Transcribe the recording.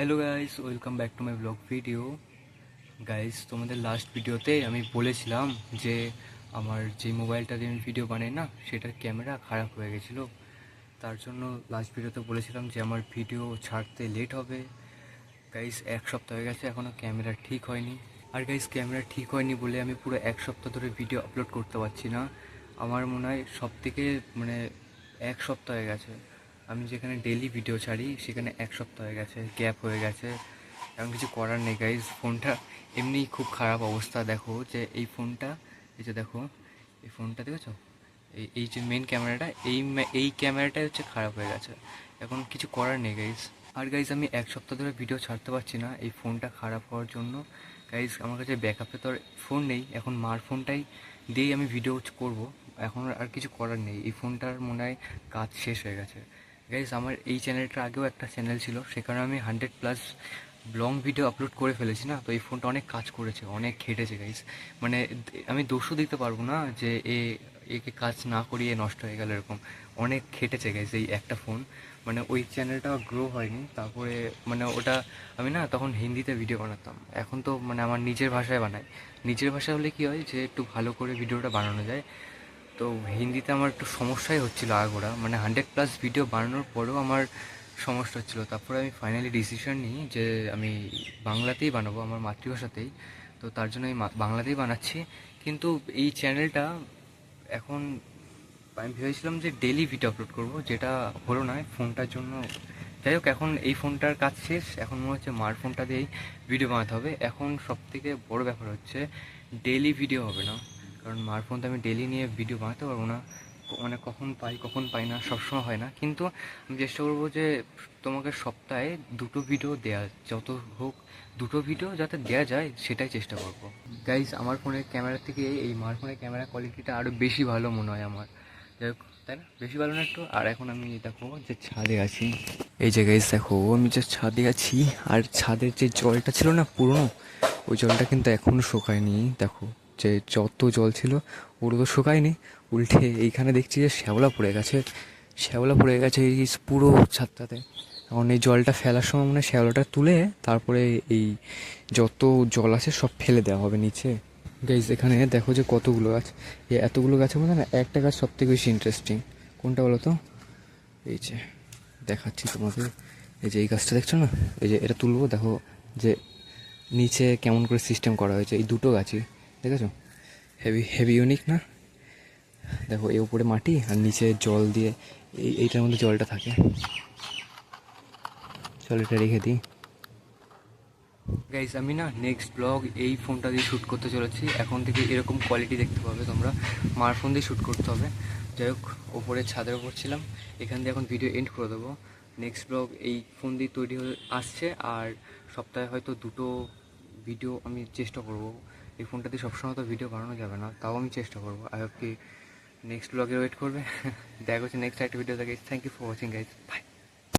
Hello guys, welcome back to my blog video. Guys, তোমাদের last ভিডিওতে আমি বলেছিলাম যে আমার যে মোবাইলটা দিয়ে আমি ভিডিও বানাই না, সেটার ক্যামেরা খারাপ হয়ে গেছিলো। তার জন্য লাস্ট ভিডিওতে বলেছিলাম যে আমার ভিডিও ছাড়তে লেট হবে। গাইস, এক সপ্তাহ হয়ে গেছে, এখনও ক্যামেরা ঠিক হয়নি। আর গাইস, ক্যামেরা ঠিক হয়নি বলে আমি পুরো এক সপ্তাহ ধরে ভিডিও আপলোড করতে পারছি না। আমার মনে হয় সব থেকে এক সপ্তাহ হয়ে গেছে। আমি যেখানে ডেইলি ভিডিও ছাড়ি সেখানে এক সপ্তাহ হয়ে গেছে, গ্যাপ হয়ে গেছে। এখন কিছু করার নেই গাইস, ফোনটা এমনিই খুব খারাপ অবস্থা। দেখো যে এই ফোনটা, এই যে দেখো এই ফোনটা দেখেছো, এই যে মেন ক্যামেরাটা, এই ক্যামেরাটাই হচ্ছে খারাপ হয়ে গেছে। এখন কিছু করার নেই গাইস। আর গাইস, আমি এক সপ্তাহ ধরে ভিডিও ছাড়তে পারছি না এই ফোনটা খারাপ হওয়ার জন্য। গাইস, আমার কাছে ব্যাকআপে তো আর ফোন নেই, এখন মার ফোনটাই দিয়েই আমি ভিডিও করব। এখন আর কিছু করার নেই, এই ফোনটার মনে হয় কাজ শেষ হয়ে গেছে। গাইস, আমার এই চ্যানেলটার আগেও একটা চ্যানেল ছিল, সেখানে আমি 100+ লং ভিডিও আপলোড করে ফেলেছি না। তো এই ফোনটা অনেক কাজ করেছে, অনেক খেটেছে গাইস। মানে আমি দোষও দিতে পারবো না যে একে কাজ না করিয়ে নষ্ট হয়ে গেল এরকম। অনেক খেটেছে গাইস এই একটা ফোন। মানে ওই চ্যানেলটা গ্রো হয়নি। তারপরে ওটা আমি না তখন হিন্দিতে ভিডিও বানাতাম, এখন তো আমার নিজের ভাষায় বানাই। নিজের ভাষা হলে কী হয় যে একটু ভালো করে ভিডিওটা বানানো যায়। তো হিন্দিতে আমার একটু সমস্যাই হচ্ছিলো আগাগোড়া, 100+ ভিডিও বানানোর পরেও আমার সমস্যা হচ্ছিলো। তারপরে আমি ফাইনালি ডিসিশন নিই যে আমি বাংলাতেই বানাবো, আমার মাতৃভাষাতেই। তো তার জন্য আমি বাংলাতেই বানাচ্ছি। কিন্তু এই চ্যানেলটা এখন আমি ভেবেছিলাম যে ডেলি ভিডিও আপলোড করব, যেটা হলো না ফোনটার জন্য। যাই হোক, এখন এই ফোনটার কাজ শেষ, এখন মনে হচ্ছে মার ফোনটা দিয়েই ভিডিও বানাতে হবে। এখন সবথেকে বড় ব্যাপার হচ্ছে ডেলি ভিডিও হবে না, কারণ মার ফোন তো আমি ডেলি নিয়ে ভিডিও বানাতে পারবো না। কখন পাই না, সবসময় হয় না। কিন্তু আমি চেষ্টা করবো যে তোমাকে সপ্তাহে দুটো ভিডিও দেওয়া, যত হোক দুটো ভিডিও যাতে দেওয়া যায় সেটাই চেষ্টা করবো। গাইস, আমার ফোনের ক্যামেরা থেকে এই মার ফোনের ক্যামেরা কোয়ালিটিটা আরও বেশি ভালো মনে হয় আমার। যাই হোক, তাই না, বেশি ভালো না একটু? আর এখন আমি দেখো যে ছাদে আছি, এই যে গাইস দেখো আমি যে ছাদে আছি। আর ছাদের যে জলটা ছিল না পুরনো, ওই জলটা কিন্তু এখনও শুকায়নি। দেখো যে যত জল ছিল ওগুলো তো শুকায়নি, উল্টে এইখানে দেখছি যে শ্যাওলা পড়ে গেছে এই পুরো ছাদটাতে। এখন এই জলটা ফেলার সময় শ্যাওলাটা তুলে তারপরে এই যত জল আছে সব ফেলে দেওয়া হবে নিচে। গাইজ, এখানে দেখো যে কতগুলো গাছ, এই এতগুলো গাছের মধ্যে না একটা গাছ সব থেকে বেশি ইন্টারেস্টিং। কোনটা বলো তো? এই যে দেখাচ্ছি তোমাদের, এই যে এই গাছটা দেখছো না, এই যে এটা তুলবো, দেখো যে নিচে কেমন করে সিস্টেম করা হয়েছে। এই দুটো গাছই দেখেছো, হেভি হেভি ইউনিক না? দেখো এই উপরে মাটি আর নিচে জল দিয়ে এইটার মধ্যে জলটা থাকে। চল এটা রেখে দিই। গাইস, আমি না নেক্সট ব্লগ এই ফোনটা দিয়ে শ্যুট করতে চলেছি। এখন থেকে এরকম কোয়ালিটি দেখতে পাবে তোমরা, মার ফোন দিয়ে শ্যুট করতে হবে। যাই হোক, ওপরে ছাদের ওপর ছিলাম, এখান দিয়ে এখন ভিডিও এন্ড করে দেবো। নেক্সট ব্লগ এই ফোন দিয়ে তৈরি হয়ে আসছে, আর সপ্তাহে হয়তো দুটো ভিডিও আমি চেষ্টা করব। এই ফোনটা দিয়ে সবসময় তো ভিডিও বানানো যাবে না, তাও আমি চেষ্টা করবো। আই হোপ কি নেক্সট ব্লগে ওয়েট করবে। দেখা হচ্ছে নেক্সট একটা video. Guys, thank you for watching guys, by.